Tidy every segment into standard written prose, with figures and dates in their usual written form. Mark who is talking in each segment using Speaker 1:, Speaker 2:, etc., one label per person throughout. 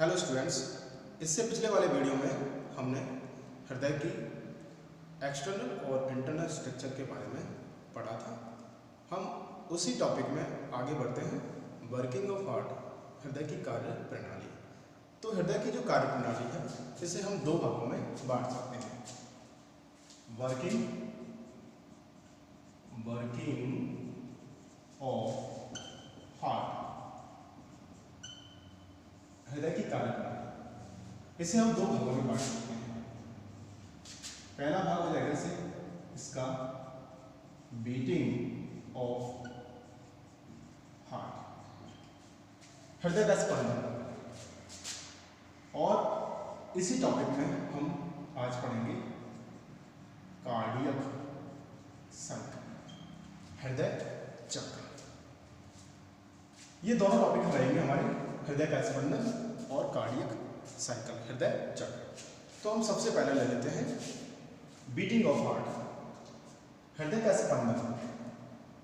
Speaker 1: Hello students, इससे पिछले वाले वीडियो में हमने हृदय की एक्सटर्नल और इंटरनल स्ट्रक्चर के बारे में पढ़ा था। हम उसी टॉपिक में आगे बढ़ते हैं। वर्किंग ऑफ हार्ट, हृदय की कार्य प्रणाली। तो हृदय की जो कार्य प्रणाली है इसे हम दो भागों में बांट सकते हैं। वर्किंग ऑफ हार्ट, हृदय की कार्य प्रणाली, इसे हम दो भागों में बांट सकते हैं। पहला भाग हो जाएगा से इसका बीटिंग ऑफ हार्ट, हृदय का स्पंदन। और इसी टॉपिक में हम आज पढ़ेंगे कार्डियक साइकिल, हृदय चक्र। ये दोनों टॉपिक रहेंगे हमारे, हृदय का स्पंदन और कार्डियक साइकिल, हृदय चक्र। तो हम सबसे पहले ले लेते हैं बीटिंग ऑफ हार्ट, हृदय का स्पंदन।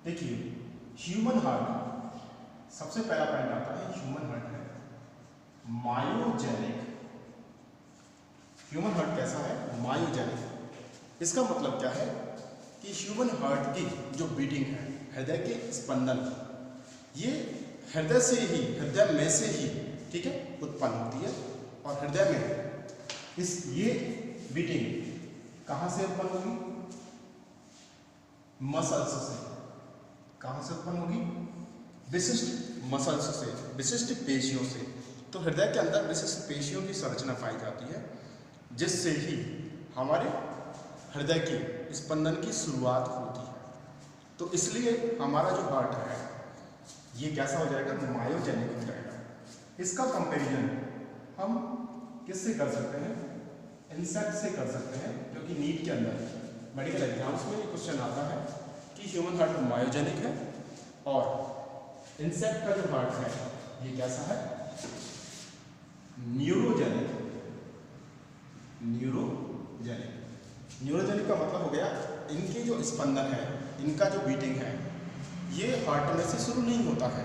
Speaker 1: देखिए, ह्यूमन हार्ट, सबसे पहला पॉइंट आता है ह्यूमन हार्ट है मायोजेनिक। ह्यूमन हार्ट कैसा है? मायोजेनिक। इसका मतलब क्या है कि ह्यूमन हार्ट की जो बीटिंग है, हृदय के स्पंदन, ये हृदय से ही, हृदय में से ही, ठीक है, उत्पन्न होती है। और हृदय में ये बीटिंग कहां से उत्पन्न होगी? मसल्स से। कहां से उत्पन्न होगी? विशिष्ट मसल्स से, विशिष्ट पेशियों से। तो हृदय के अंदर विशिष्ट पेशियों की संरचना पाई जाती है, जिससे ही हमारे हृदय के स्पंदन की शुरुआत होती है। तो इसलिए हमारा जो हार्ट है ये कैसा हो जाएगा? मायोजेनिक हो जाएगा। इसका कंपैरिजन हम किससे कर सकते हैं? इंसेक्ट से कर सकते हैं, क्योंकि नीट के अंदर मेडिकल एग्जाम्स में ये क्वेश्चन आता है कि ह्यूमन हार्ट मायोजेनिक है और इंसेक्ट का जो हार्ट है ये कैसा है? न्यूरोजेनिक। न्यूरोजेनिक, न्यूरोजेनिक का मतलब हो गया इनकी जो स्पंदन है, इनका जो बीटिंग है, ये हार्ट में से शुरू नहीं होता है।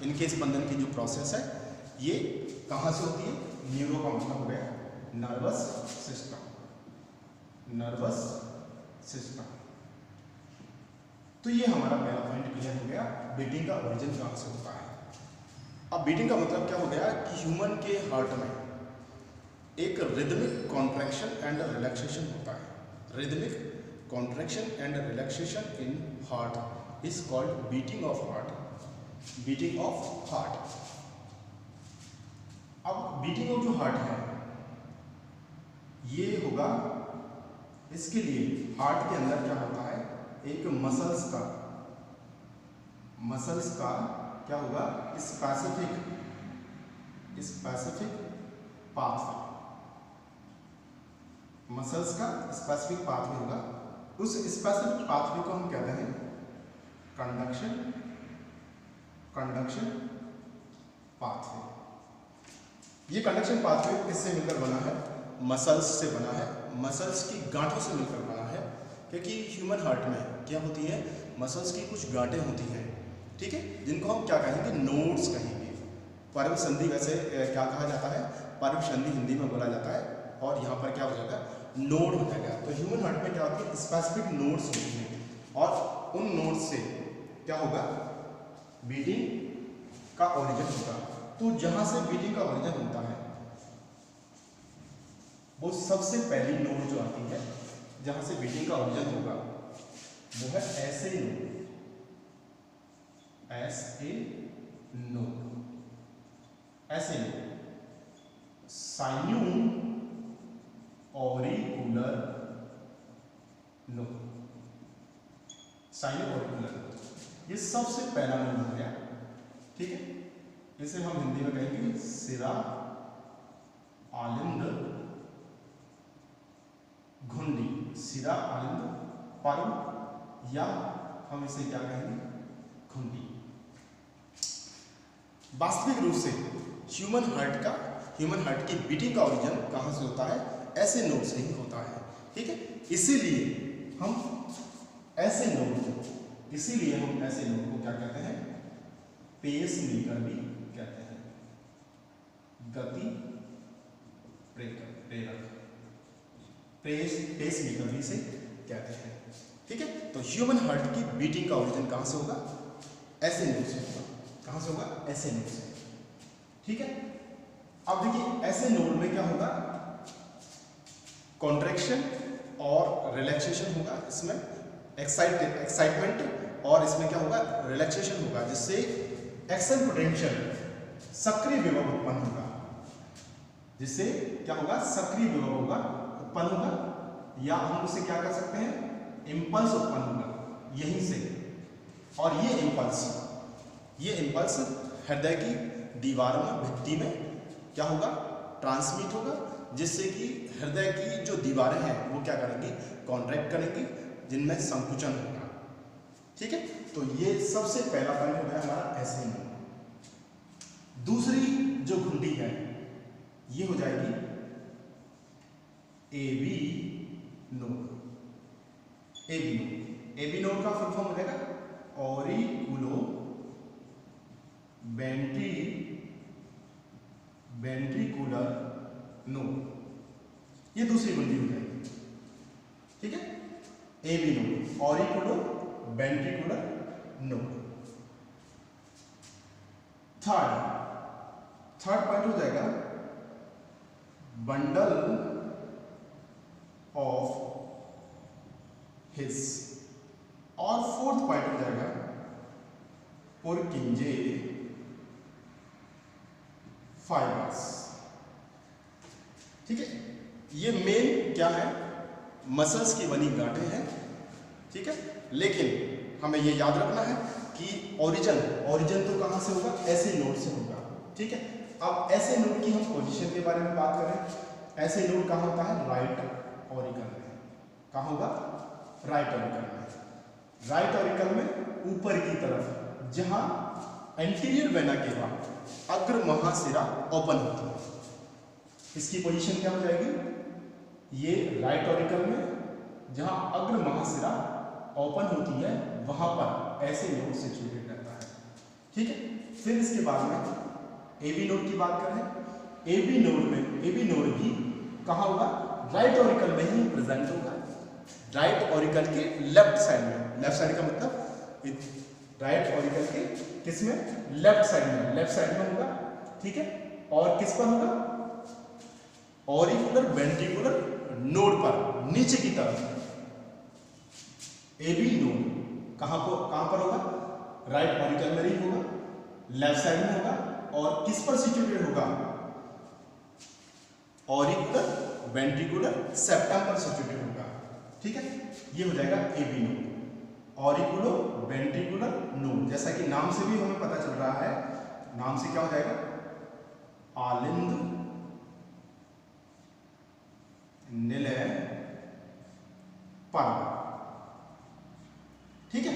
Speaker 1: इनके स्पंदन की जो प्रोसेस है ये कहाँ से होती है? न्यूरो का मतलब हो गया नर्वस सिस्टम, नर्वस सिस्टम। तो ये हमारा पहला पॉइंट क्लियर हो गया, बीटिंग का ओरिजिन कहाँ से होता है। अब बीटिंग का मतलब क्या हो गया कि ह्यूमन के हार्ट में एक रिदमिक कॉन्ट्रैक्शन एंड रिलैक्सेशन होता है। Rhythmic contraction and relaxation in heart is called beating of heart, beating of heart. अब बीटिंग ऑफ जो हार्ट है ये होगा, इसके लिए हार्ट के अंदर क्या होता है? एक मसल्स का क्या होगा? स्पेसिफिक पाथवे, मसल्स का स्पेसिफिक पाथवे होगा। उस स्पेसिफिक पाथवे को हम कहते हैं कंडक्शन पाथवे। ये कंडक्शन पाथवे किससे मिलकर बना है? मसल्स से बना है, मसल्स की गांठों से मिलकर बना है। क्योंकि ह्यूमन हार्ट में क्या होती है? मसल्स की कुछ गांठें होती हैं, ठीक है, जिनको हम क्या कहेंगे? नोड्स कहेंगे। पर्व संधि वैसे क्या कहा जाता है? पर्व संधि हिंदी में बोला जाता है, और यहाँ पर क्या हो जाएगा? नोड हो जाएगा। तो ह्यूमन हार्ट में क्या होती है? स्पेसिफिक नोड्स होती हैं, और उन नोड्स से क्या होगा? बीटिंग का ओरिजिन होगा। तो जहां से बीटिंग का ओरिजिन होता है वो सबसे पहली नोड जो आती है, जहां से बीटिंग का ओरिजिन होगा, वो है ऐसे नोड, ऐसे नोड, ऐसे node, sino auricular node, sino auricular node. ये सबसे पहला नोड हो गया, ठीक है। इसे हम हिंदी में कहेंगे सिरा आलिंद घुंडी, सिरा आलिंद पर्व, या हम इसे क्या कहेंगे? घुंडी। वास्तविक रूप से ह्यूमन हार्ट की बीटिंग का ओरिजिन कहां से होता है? ऐसे नोड से ही होता है, ठीक है। इसीलिए हम ऐसे नोड को क्या कहते हैं? पेस मेकर भी कहते हैं, गति पेसमेकर भी से कहते हैं। ठीक है, तो ह्यूमन हार्ट की बीटिंग का ओरिजिन कहां से होगा? ऐसे नोड से होगा। कहां से होगा? ऐसे नोड से। ठीक है, अब देखिए ऐसे नोड में क्या होगा? कॉन्ट्रैक्शन और रिलैक्सेशन होगा, इसमें एक्साइटमेंट और इसमें क्या होगा? रिलैक्सेशन होगा, जिससे एक्शन पोटेंशियल सक्रिय विभव उत्पन्न होगा। जिससे क्या होगा? सक्रिय विभव होगा, उत्पन्न होगा, या हम उसे क्या कर सकते हैं? इंपल्स उत्पन्न होगा यहीं से। और ये इंपल्स हृदय की दीवार में, भित्ति में क्या होगा? ट्रांसमिट होगा, जिससे कि हृदय की जो दीवारें हैं वो क्या करेंगी? कॉन्ट्रैक्ट करेंगी, जिनमें संकुचन होगा। ठीक है, तो ये सबसे पहला पॉइंट हो गया हमारा ऐसे नोड। दूसरी जो घुंडी है ये हो जाएगी एबी नोड। एबी नोड का फुल फॉर्म हो जाएगा ऑरिकुलो वेंट्रिकुलर नोड। ये दूसरी घुंडी हो जाएगी। ठीक है, AV node, auriculo ventricular node. Third point हो जाएगा बंडल ऑफ हिस। और फोर्थ पॉइंट हो जाएगा पुरकिंजे फाइबर्स। ठीक है, ये मेन क्या है? मसल्स की बनी गांठें हैं। ठीक है, लेकिन हमें ये याद रखना है कि ओरिजिन तो कहां से होगा? ऐसे नोड से होगा। ठीक है, अब ऐसे नोड की हम पोजीशन के बारे में बात करें। ऐसे नोड कहां होता है? राइट ऑरिकल में। कहां होगा? राइट ऑरिकल में। राइट ऑरिकल में ऊपर की तरफ, जहां एंटीरियर वेना केवा, अग्र महाशिरा ओपन होती है। इसकी पोजीशन क्या हो जाएगी? ये राइट ऑरिकल में जहां अग्र महाशिरा ओपन होती है, वहां पर ऐसे नोड सिचुएटेड रहता है। ठीक है, फिर इसके बाद में एबी नोड की बात करें। एबी नोड भी कहां होगा? राइट ऑरिकल में ही प्रेजेंट होगा। राइट ऑरिकल के लेफ्ट साइड में। लेफ्ट साइड का मतलब राइट ऑरिकल के किस में? लेफ्ट साइड में होगा। ठीक है, और किस पर होगा? ऑरिकुलर वेंट्रिकुलर नोड पर, नीचे की तरफ। एबी नोड कहां पर होगा? राइट ऑरिकल में ही होगा, लेफ्ट साइड में होगा, और किस पर सिचुएटेड होगा? ऑरिकुलर वेंट्रिकुलर सेप्टम पर सिचुएटेड होगा। ठीक है, ये हो जाएगा AV node, auriculo ventricular node. जैसा कि नाम से भी हमें पता चल रहा है, नाम से क्या हो जाएगा? आलिंद निलय पर्व। ठीक है,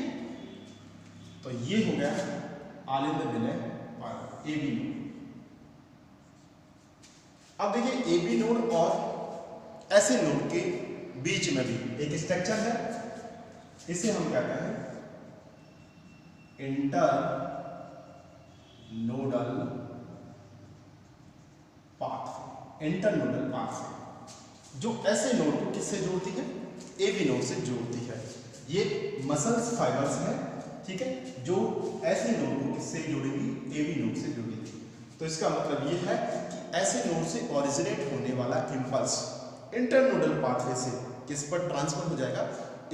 Speaker 1: तो ये हो गया आलिंद निलय पर्व, एबी नोड। अब देखिए एबी नोड और ऐसे नोड के बीच में भी एक स्ट्रक्चर है, इसे हम कहते हैं inter nodal pathway. Inter nodal pathway जो ऐसे नोड को किससे जोड़ती है? एबी नोड से जोड़ती है। ये मसल्स फाइबर्स हैं, ठीक है, जो ऐसे नोड को किससे जोड़ेंगी? एबी नोड से जोड़ेंगी। तो इसका मतलब ये है कि ऐसे नोड से ओरिजिनेट होने वाला इंपल्स इंटरनोडल पाथवे से किस पर ट्रांसफर हो जाएगा?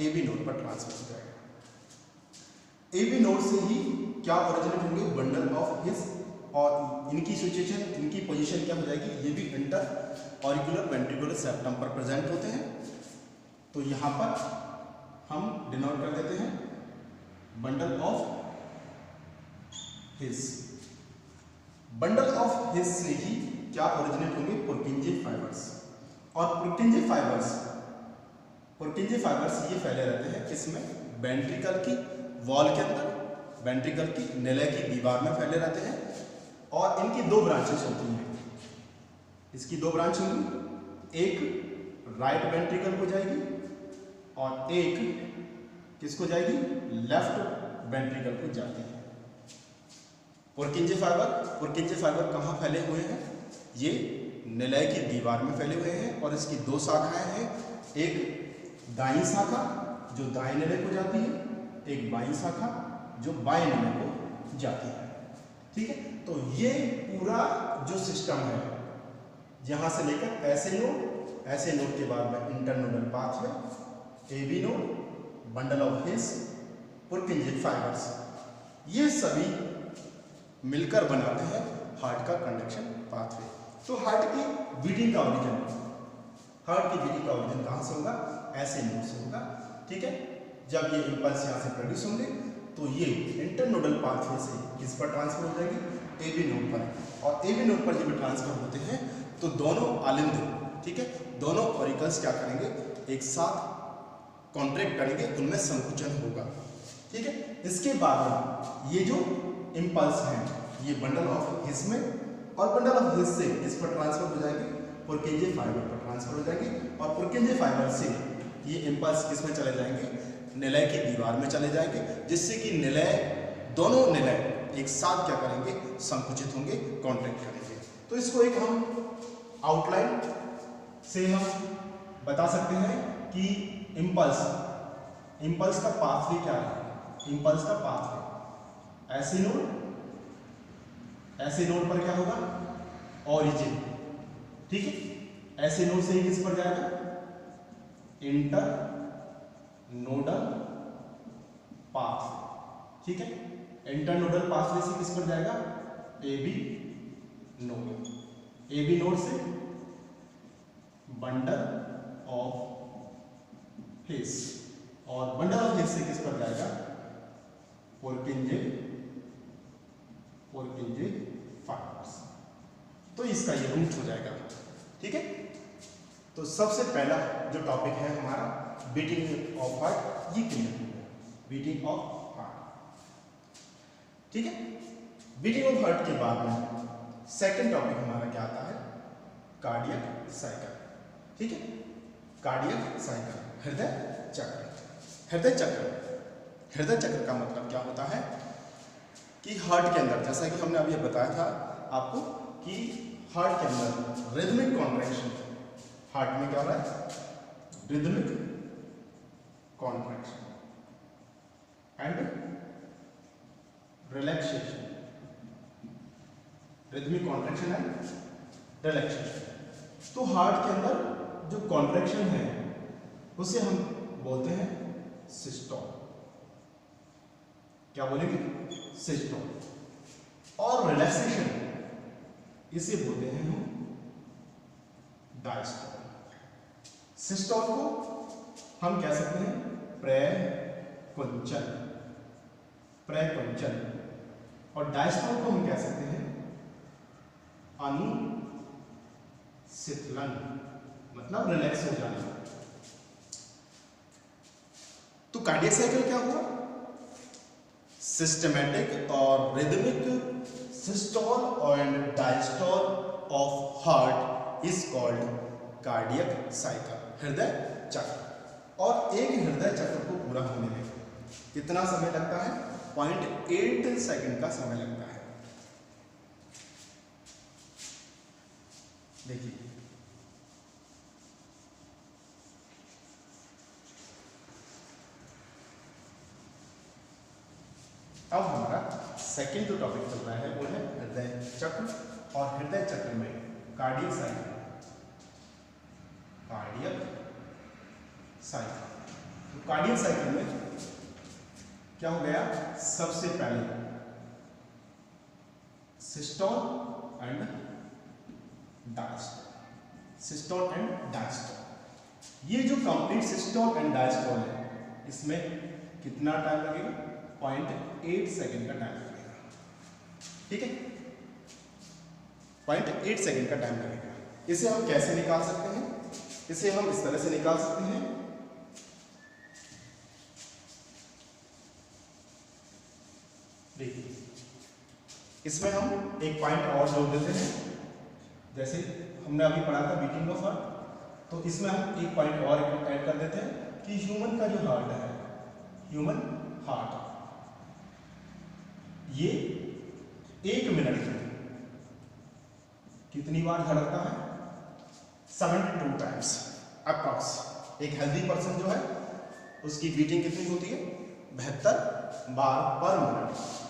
Speaker 1: एबी नोड पर ट्रांसफर हो जाएगा। एबी नोड से ही क्या ओरिजिनेट होंगे? बंडल ऑफ हिस, और इनकी सिचुएशन, इनकी पोजीशन क्या हो जाएगी? ये भी इंटर ऑरिकुलर वेंट्रिकुलर सेप्टम पर प्रेजेंट होते हैं। तो यहाँ पर हम डिनोट कर देते हैं bundle of his. Bundle of his से ही क्या ओरिजिनेट होंगे? पुरकिंजे फाइबर्स। और पुरकिंजे फाइबर्स ये फैले रहते हैं किसमें? वेंट्रिकल की वॉल के अंदर, वेंट्रिकल की निलय की दीवार में फैले रहते हैं। और इनकी दो ब्रांचेस होती हैं। इसकी दो ब्रांच होंगी, एक राइट वेंट्रिकल को जाएगी और एक किसको जाएगी? लेफ्ट वेंट्रिकल को जाती है। पुरकिंजे फाइबर कहाँ फैले हुए हैं? ये निलय की दीवार में फैले हुए हैं और इसकी दो शाखाएं हैं, एक दाईं शाखा जो दाएं निलय को जाती है, एक बाईं शाखा जो बाएं निलय को जाती है। ठीक है, तो ये पूरा जो सिस्टम है यहां से लेकर ऐसे नोड के बाद में internodal pathway, AV node, bundle of His, Purkinje fibres, ये सभी मिलकर बनाते हैं हार्ट का कंडक्शन पाथवे। तो हार्ट की बीटिंग का ओरिजिन कहां से होगा? ऐसे नोड से होगा। ठीक है, जब ये इंपल्स यहां से प्रोड्यूस होंगे तो ये इंटरनोडल पाथवे से किस पर ट्रांसफर हो जाएगी? एबी नोड पर। और एबी नोड पर जब ट्रांसफर होते हैं तो दोनों आलिंद, ठीक है, दोनों ऑरिकल्स क्या करेंगे? एक साथ कॉन्ट्रैक्ट करेंगे, उनमें संकुचन होगा। ठीक है, इसके बाद में ये जो इंपल्स हैं ये बंडल ऑफ हिस में, और बंडल ऑफ हिस से इस पर ट्रांसफर हो जाएंगे? पुरकिंजे फाइबर पर ट्रांसफर हो जाएंगे, और पुरकिंजे फाइबर से ये इंपल्स किस में चले जाएंगे? निलय की दीवार में चले जाएंगे, जिससे कि दोनों निलय एक साथ क्या करेंगे? संकुचित होंगे, कॉन्ट्रैक्ट करेंगे। तो इसको एक हम आउटलाइन से हम बता सकते हैं कि इंपल्स का पाथवे क्या है? इंपल्स का पाथवे ऐसे नोड पर क्या होगा? ओरिजिन। ठीक है, ऐसे नोड से किस पर जाएगा? Inter nodal pathway. ठीक है, इंटरनोडल पाथवे से किस पर जाएगा? एबी नोड से बंडल ऑफ हिस, और बंडल ऑफ हिस से किस पर जाएगा? पुरकिंजे फाइबर्स। तो इसका ये रूट हो जाएगा। ठीक है, तो सबसे पहला जो टॉपिक है हमारा बीटिंग ऑफ हार्ट, ये क्लियर हो गया, बीटिंग ऑफ हार्ट। ठीक है, बीटिंग ऑफ हार्ट के बाद में सेकंड टॉपिक हमारा क्या आता है? Cardiac cycle. ठीक है, कार्डियक साइकिल, हृदय चक्र का मतलब क्या होता है कि हार्ट के अंदर, जैसा कि हमने अभी बताया था आपको कि हार्ट के अंदर रिदमिक कॉन्ट्रैक्शन, हार्ट में क्या हो रहा है? Rhythmic contraction and relaxation, rhythmic contraction and relaxation. तो हार्ट के अंदर जो कॉन्ट्रैक्शन है उसे हम बोलते हैं सिस्टोल। क्या बोलेंगे? सिस्टोल। और रिलैक्सेशन इसे बोलते हैं हम डायस्टोल। सिस्टोल को हम कह सकते हैं प्रकुंचन, और डायस्टोल को हम कह सकते हैं अनुशीतलन, मतलब रिलैक्स हो जाना। तो कार्डियक साइकिल क्या हुआ? सिस्टमैटिक और rhythmic systole and diastole of heart is called cardiac cycle, हृदय चक्र। और एक हृदय चक्र को पूरा होने में कितना समय लगता है? 0.8 सेकंड का समय लगता है। देखिए, अब हमारा सेकंड जो टॉपिक चल रहा है वो है हृदय चक्र, और हृदय चक्र में कार्डियक साइकिल। तो कार्डियक साइकिल में क्या हो गया? सबसे पहले सिस्टोल एंड डायस्टोल। ये जो कंप्लीट सिस्टोल एंड डायस्टोल है, इसमें कितना टाइम लगेगा? 0.8 सेकंड का टाइम लगेगा। ठीक है, 0.8 सेकंड का टाइम लगेगा। इसे हम कैसे निकाल सकते हैं? इसे हम इस तरह से निकाल सकते हैं। देखिए, इसमें हम एक पॉइंट और जोड़ देते हैं। जैसे हमने अभी पढ़ा था बीटिंग ऑफ हार्ट, तो इसमें हम एक पॉइंट और ऐड कर देते हैं कि ह्यूमन का जो हार्ट है, ह्यूमन हार्ट, ये 1 मिनट में कितनी बार धड़कता है? 72 टाइम्स अप्रॉक्स। एक हेल्दी पर्सन जो है उसकी बीटिंग कितनी होती है? 72 बार पर मिनट।